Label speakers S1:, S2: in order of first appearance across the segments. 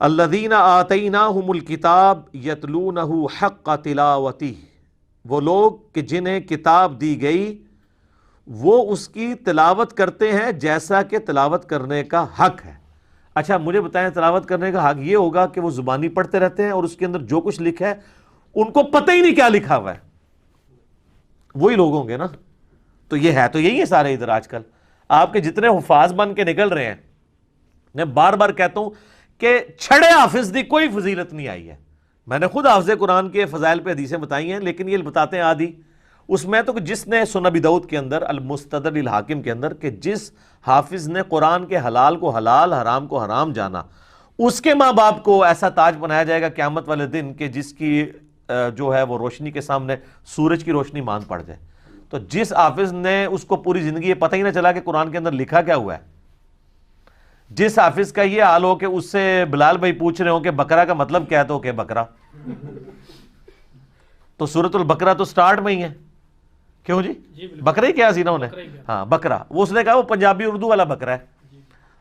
S1: الذین آتیناہم الکتاب یتلونہ حق تلاوتہ، وہ لوگ کہ جنہیں کتاب دی گئی وہ اس کی تلاوت کرتے ہیں جیسا کہ تلاوت کرنے کا حق ہے۔ اچھا مجھے بتائیں، تلاوت کرنے کا حق یہ ہوگا کہ وہ زبانی پڑھتے رہتے ہیں اور اس کے اندر جو کچھ لکھا ہے ان کو پتہ ہی نہیں کیا لکھا ہوا ہے؟ وہی لوگ ہوں گے نا۔ تو یہ ہے تو یہی ہے سارے ادھر آج کل آپ کے جتنے حفاظ بن کے نکل رہے ہیں، میں بار بار کہتا ہوں کہ چھڑے حافظ دی کوئی فضیلت نہیں آئی ہے۔ میں نے خود حافظ قرآن کے فضائل پہ حدیثیں بتائی ہیں، لیکن یہ بتاتے ہیں آدھی اس میں تو جس نے سنن ابی داؤد کے اندر المستدرک للحاکم کے اندر کہ جس حافظ نے قرآن کے حلال کو حلال حرام کو حرام جانا، اس کے ماں باپ کو ایسا تاج بنایا جائے گا قیامت والے دن کہ جس کی جو ہے وہ روشنی کے سامنے سورج کی روشنی ماند پڑ جائے۔ تو جس حافظ نے اس کو پوری زندگی یہ پتہ ہی نہ چلا کہ قرآن کے اندر لکھا کیا ہوا ہے، جس حافظ کا یہ حال ہو کہ اس سے بلال بھائی پوچھ رہے ہوں کہ بقرہ کا مطلب کیا ہے تو کہ بقرہ، تو سورۃ البقرہ تو سٹارٹ میں ہی ہے، کیوں جی بقرہ ہی کیا سی نا انہیں، ہاں بقرہ، وہ اس نے کہا وہ پنجابی اردو والا بقرہ ہے،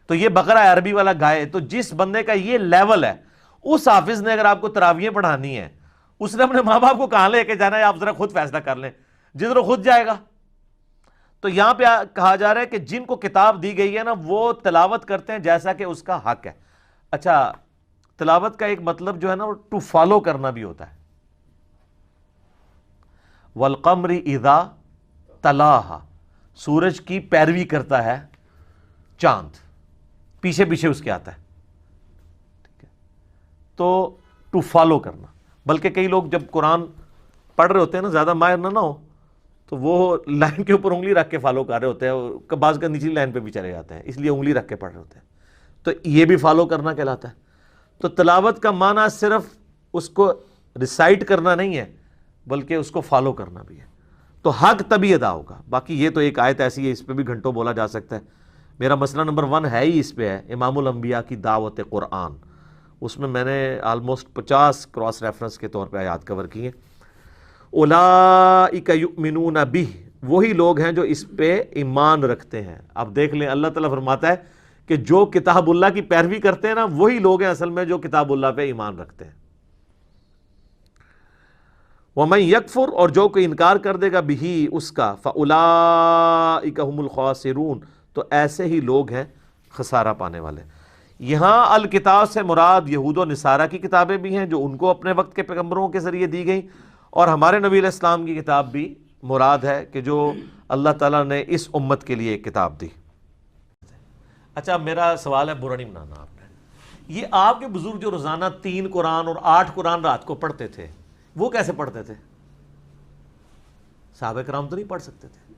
S1: تو یہ بقرہ ہے عربی والا گائے۔ تو جس بندے کا یہ لیول ہے، اس حافظ نے اگر آپ کو تراویحیں پڑھانی ہے، اس نے اپنے ماں باپ کو کہاں لے کے جانا ہے؟ آپ ذرا خود فیصلہ کر لیں، جدھر خود جائے گا۔ تو یہاں پہ کہا جا رہا ہے کہ جن کو کتاب دی گئی ہے نا وہ تلاوت کرتے ہیں جیسا کہ اس کا حق ہے۔ اچھا تلاوت کا ایک مطلب جو ہے نا وہ ٹو فالو کرنا بھی ہوتا ہے۔ والقمر اذا تلاہا، سورج کی پیروی کرتا ہے چاند، پیچھے پیچھے اس کے آتا ہے، ٹھیک ہے؟ تو ٹو فالو کرنا، بلکہ کئی لوگ جب قرآن پڑھ رہے ہوتے ہیں نا، زیادہ ماہر نہ ہو تو وہ لائن کے اوپر انگلی رکھ کے فالو کر رہے ہوتے ہیں، بعض کا نچلی لائن پہ بھی چلے جاتے ہیں، اس لیے انگلی رکھ کے پڑھ رہے ہوتے ہیں، تو یہ بھی فالو کرنا کہلاتا ہے۔ تو تلاوت کا معنی صرف اس کو ریسائٹ کرنا نہیں ہے بلکہ اس کو فالو کرنا بھی ہے، تو حق تبھی ادا ہوگا۔ باقی یہ تو ایک آیت ایسی ہے، اس پہ بھی گھنٹوں بولا جا سکتا ہے۔ میرا مسئلہ نمبر 1 ہے ہی اس پہ ہے، امام الانبیاء کی دعوت قرآن، اس میں نے آلموسٹ 50 کراس ریفرنس کے طور پہ آیات کور کی ہیں۔ اولئک یؤمنون بہ، وہی لوگ ہیں جو اس پہ ایمان رکھتے ہیں۔ اب دیکھ لیں اللہ تعالیٰ فرماتا ہے کہ جو کتاب اللہ کی پیروی کرتے ہیں نا وہی لوگ ہیں اصل میں جو کتاب اللہ پہ ایمان رکھتے ہیں۔ وَمَن یکفر، اور جو کوئی انکار کر دے گا بہ اس کا، فَأُولَئِکَ هُمُ الْخَاسِرُونَ، تو ایسے ہی لوگ ہیں خسارہ پانے والے۔ یہاں الکتاب سے مراد یہود و نصارہ کی کتابیں بھی ہیں جو ان کو اپنے وقت کے پیغمبروں کے ذریعے دی گئیں، اور ہمارے نبی علیہ السلام کی کتاب بھی مراد ہے کہ جو اللہ تعالیٰ نے اس امت کے لیے ایک کتاب دی۔ اچھا میرا سوال ہے، برا نہیں بنانا آپ نے، یہ آپ کے بزرگ جو روزانہ 3 قرآن اور 8 قرآن رات کو پڑھتے تھے وہ کیسے پڑھتے تھے؟ صحابہ کرام تو نہیں پڑھ سکتے تھے۔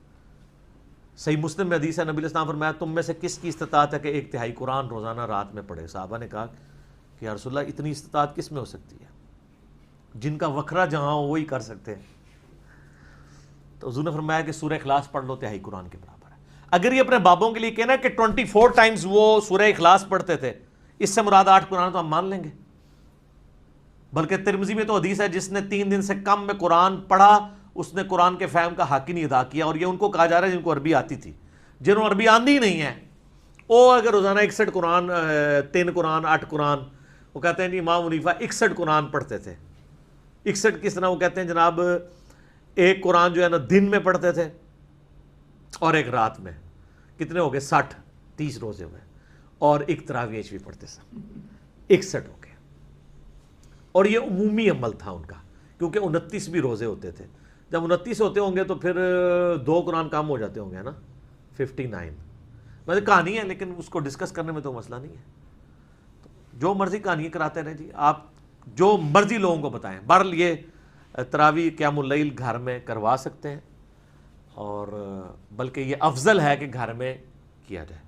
S1: صحیح مسلم میں حدیث ہے، نبی علیہ السلام فرمایا تم میں سے کس کی استطاعت ہے کہ 1/3 قرآن روزانہ رات میں پڑھے؟ صحابہ نے کہا کہ یا رسول اللہ اتنی استطاعت کس میں ہو سکتی ہے؟ جن کا وکھرا جہاں ہو وہی کر سکتے ہیں۔ تو حضور نے فرمایا کہ سورہ اخلاص پڑھ لو، 1/3 قرآن کے برابر ہے۔ اگر یہ اپنے بابوں کے لیے کہنا کہ 24 ٹائمز وہ سورہ اخلاص پڑھتے تھے، اس سے مراد 8 قرآن، تو ہم مان لیں گے۔ بلکہ ترمذی میں تو حدیث ہے جس نے 3 دن سے کم میں قرآن پڑھا اس نے قرآن کے فہم کا حق ہی نہیں ادا کیا، اور یہ ان کو کہا جا رہا ہے جن کو عربی آتی تھی۔ جنہوں عربی آندھی ہی نہیں ہے وہ اگر روزانہ 61 قرآن، 3 قرآن، 8 قرآن، وہ کہتے ہیں جی امام حنیفہ 61 قرآن پڑھتے تھے۔ 61 کس طرح؟ وہ کہتے ہیں جناب ایک قرآن جو ہے نا دن میں پڑھتے تھے اور ایک رات میں، کتنے ہو گئے؟ 60، 30 روزے ہوئے، اور ایک تراویح بھی پڑھتے تھے، 61 ہو گئے۔ اور یہ عمومی عمل تھا ان کا، کیونکہ 29 بھی روزے ہوتے تھے۔ جب 29 ہوتے ہوں گے تو پھر 2 قرآن کم ہو جاتے ہوں گے نا، 59۔ ویسے کہانی ہے لیکن اس کو ڈسکس کرنے میں تو مسئلہ نہیں ہے، جو مرضی کہانیاں کراتے رہیں جی، آپ جو مرضی لوگوں کو بتائیں۔ بہرحال یہ تراویح قیام اللیل گھر میں کروا سکتے ہیں، اور بلکہ یہ افضل ہے کہ گھر میں کیا جائے۔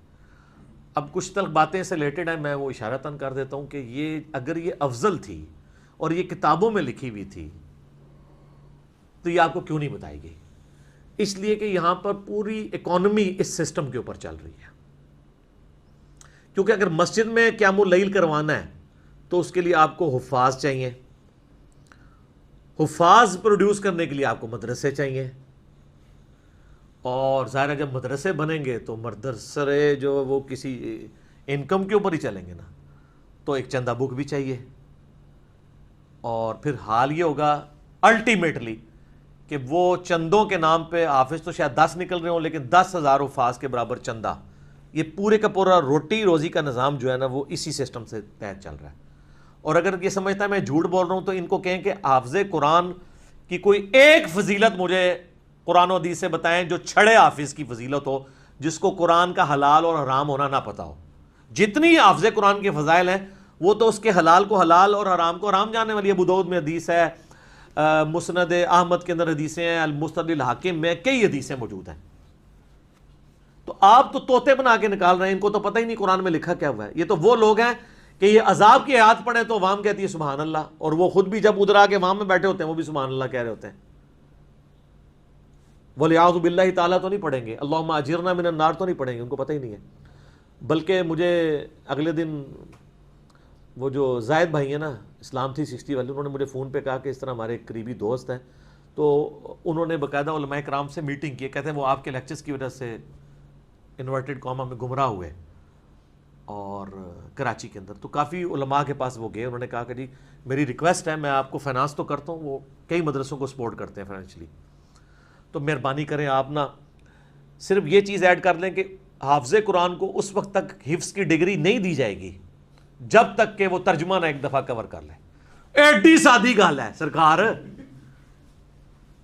S1: اب کچھ تلک باتیں سے ریلیٹڈ ہیں، میں وہ اشارتاً کر دیتا ہوں کہ یہ اگر یہ افضل تھی اور یہ کتابوں میں لکھی ہوئی تھی تو یہ آپ کو کیوں نہیں بتائی گئی؟ اس لیے کہ یہاں پر پوری اکانومی اس سسٹم کے اوپر چل رہی ہے، کیونکہ اگر مسجد میں قیام اللیل کروانا ہے تو اس کے لیے آپ کو حفاظ چاہیے، حفاظ پروڈیوس کرنے کے لیے آپ کو مدرسے چاہیے، اور ظاہر ہے جب مدرسے بنیں گے تو مدرسے جو وہ کسی انکم کے اوپر ہی چلیں گے نا، تو ایک چندہ بک بھی چاہیے، اور پھر حال یہ ہوگا الٹیمیٹلی کہ وہ چندوں کے نام پہ حافظ تو شاید 10 نکل رہے ہوں، لیکن 10,000 حفاظ کے برابر چندہ، یہ پورے کا پورا روٹی روزی کا نظام جو ہے نا وہ اسی سسٹم سے تحت چل رہا ہے۔ اور اگر یہ سمجھتا ہے میں جھوٹ بول رہا ہوں تو ان کو کہیں کہ حافظ قرآن کی کوئی ایک فضیلت مجھے قرآن و حدیث سے بتائیں جو چھڑے حافظ کی فضیلت ہو، جس کو قرآن کا حلال اور حرام ہونا نہ پتا ہو۔ جتنی حافظ قرآن کے فضائل ہیں وہ تو اس کے حلال کو حلال اور حرام کو حرام جاننے والی ہے۔ ابو داؤد میں حدیث ہے، مسند احمد کے اندر حدیثیں ہیں، المستدرک الحاکم میں کئی حدیثیں موجود ہیں۔ تو آپ تو طوطے بنا کے نکال رہے ہیں، ان کو تو پتہ ہی نہیں قرآن میں لکھا کیا ہوا ہے۔ یہ تو وہ لوگ ہیں کہ یہ عذاب کی آیات پڑھیں تو عوام کہتی ہے سبحان اللہ، اور وہ خود بھی جب ادھر آ کے وہاں میں بیٹھے ہوتے ہیں وہ بھی سبحان اللہ کہہ رہے ہوتے ہیں۔ وَلِعَوْذُ بِاللَّهِ تعالیٰ تو نہیں پڑھیں گے، اللہم اجرنا من النار تو نہیں پڑھیں گے، ان کو پتہ ہی نہیں ہے۔ بلکہ مجھے اگلے دن وہ جو زائد بھائی ہیں نا اسلام 360 والے، انہوں نے مجھے فون پہ کہا کہ اس طرح ہمارے ایک قریبی دوست ہیں، تو انہوں نے باقاعدہ علماء کرام سے میٹنگ کی، کہتے ہیں وہ آپ کے لیکچرز کی وجہ سے انورٹڈ کاما میں گمراہ ہوئے اور کراچی کے اندر، تو کافی علماء کے پاس وہ گئے، انہوں نے کہا کہ جی میری ریکویسٹ ہے، میں آپ کو فائنانس تو کرتا ہوں، وہ کئی مدرسوں کو سپورٹ کرتے ہیں فائنینشلی، تو مہربانی کریں آپ نا صرف یہ چیز ایڈ کر لیں کہ حافظ قرآن کو اس وقت تک حفظ کی ڈگری نہیں دی جائے گی جب تک کہ وہ ترجمہ نہ ایک دفعہ کور کر لے۔ ایڈی سادی گل ہے سرکار،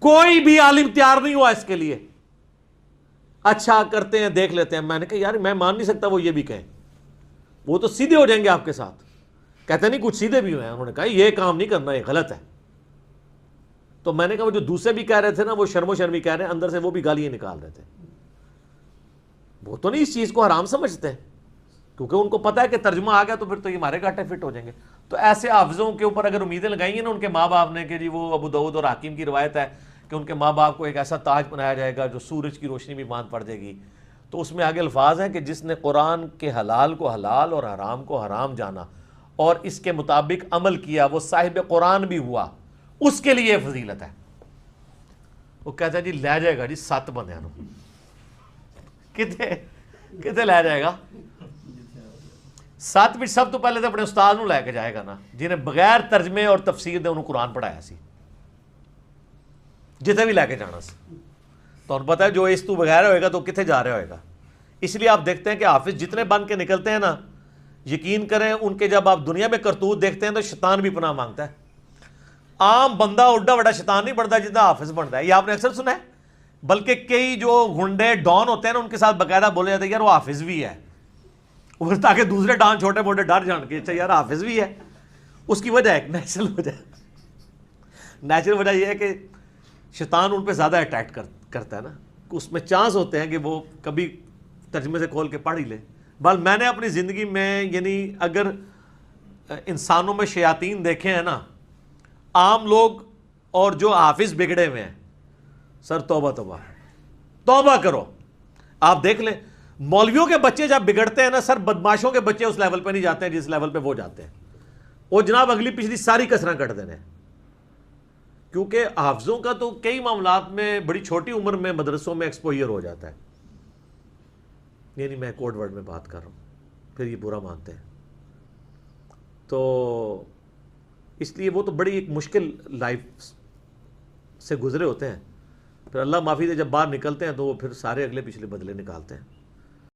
S1: کوئی بھی عالم تیار نہیں ہوا اس کے لیے۔ اچھا کرتے ہیں دیکھ لیتے ہیں، میں نے کہا یار میں مان نہیں سکتا وہ یہ بھی کہیں، وہ تو سیدھے ہو جائیں گے آپ کے ساتھ، کہتے نہیں کچھ سیدھے بھی ہوئے ہیں، انہوں نے کہا یہ کام نہیں کرنا، یہ غلط ہے۔ تو میں نے کہا وہ جو دوسرے بھی کہہ رہے تھے نا وہ شرم و شرمی کہہ رہے ہیں، اندر سے وہ بھی گالیاں نکال رہے تھے، وہ تو نہیں اس چیز کو حرام سمجھتے کیونکہ ان کو پتہ ہے کہ ترجمہ آ گیا تو پھر تو یہ ہمارے گھاٹے فٹ ہو جائیں گے۔ تو ایسے حافظوں کے اوپر اگر امیدیں لگائی ہیں نا ان کے ماں باپ نے کہ جی وہ ابو داؤد اور حاکم کی روایت ہے کہ ان کے ماں باپ کو ایک ایسا تاج بنایا جائے گا جو سورج کی روشنی بھی باندھ پڑ جائے گی، تو اس میں آگے الفاظ ہیں کہ جس نے قرآن کے حلال کو حلال اور حرام کو حرام جانا اور اس کے مطابق عمل کیا وہ صاحب قرآن بھی ہوا، اس کے لیے فضیلت ہے۔ وہ کہتا ہے جی لے جائے گا جی 7 بندیاں نو، کتے لے جائے گا 7 بھی، سب تو پہلے تو اپنے استاد نو لے کے جائے گا نا جنہیں بغیر ترجمے اور تفسیر دے انہوں قرآن پڑھایا سی، جتنے بھی لے کے جانا سی۔ تو انہوں پتہ ہے جو اس تو بغیر ہوئے گا تو کتنے جا رہا ہوئے گا۔ اس لیے آپ دیکھتے ہیں کہ حافظ جتنے بن کے نکلتے ہیں نا، یقین کریں ان کے جب آپ دنیا میں کرتوت دیکھتے ہیں تو شیطان بھی پناہ مانگتا ہے۔ عام بندہ اڈا بڑا شیطان نہیں بنتا جتنا حافظ بنتا ہے، یہ آپ نے اکثر سنا ہے۔ بلکہ کئی جو گنڈے ڈان ہوتے ہیں نا ان کے ساتھ باقاعدہ بولے جاتے ہیں یار وہ حافظ بھی ہے، اور تاکہ دوسرے ڈان چھوٹے موٹے ڈر جان کے اچھا یار حافظ بھی ہے۔ اس کی وجہ ایک نیچرل وجہ یہ ہے کہ شیطان ان پہ زیادہ اٹیک کرتا ہے نا، اس میں چانس ہوتے ہیں کہ وہ کبھی ترجمے سے کھول کے پڑھ ہی لے۔ بل میں نے اپنی زندگی میں یعنی اگر انسانوں میں شیاطین دیکھے ہیں نا، عام لوگ اور جو حافظ بگڑے ہوئے ہیں، سر توبہ توبہ توبہ کرو۔ آپ دیکھ لیں مولویوں کے بچے جب بگڑتے ہیں نا سر، بدماشوں کے بچے اس لیول پہ نہیں جاتے ہیں جس لیول پہ وہ جاتے ہیں، وہ جناب اگلی پچھلی ساری کسریں کٹ دینے ہیں۔ کیونکہ حافظوں کا تو کئی معاملات میں بڑی چھوٹی عمر میں مدرسوں میں ایکسپوئر ہو جاتا ہے، یعنی میں کوڈ ورڈ میں بات کر رہا ہوں، پھر یہ برا مانتے ہیں۔ تو اس لیے وہ تو بڑی ایک مشکل لائف سے گزرے ہوتے ہیں، پھر اللہ معافی دے جب باہر نکلتے ہیں تو وہ پھر سارے اگلے پچھلے بدلے نکالتے ہیں۔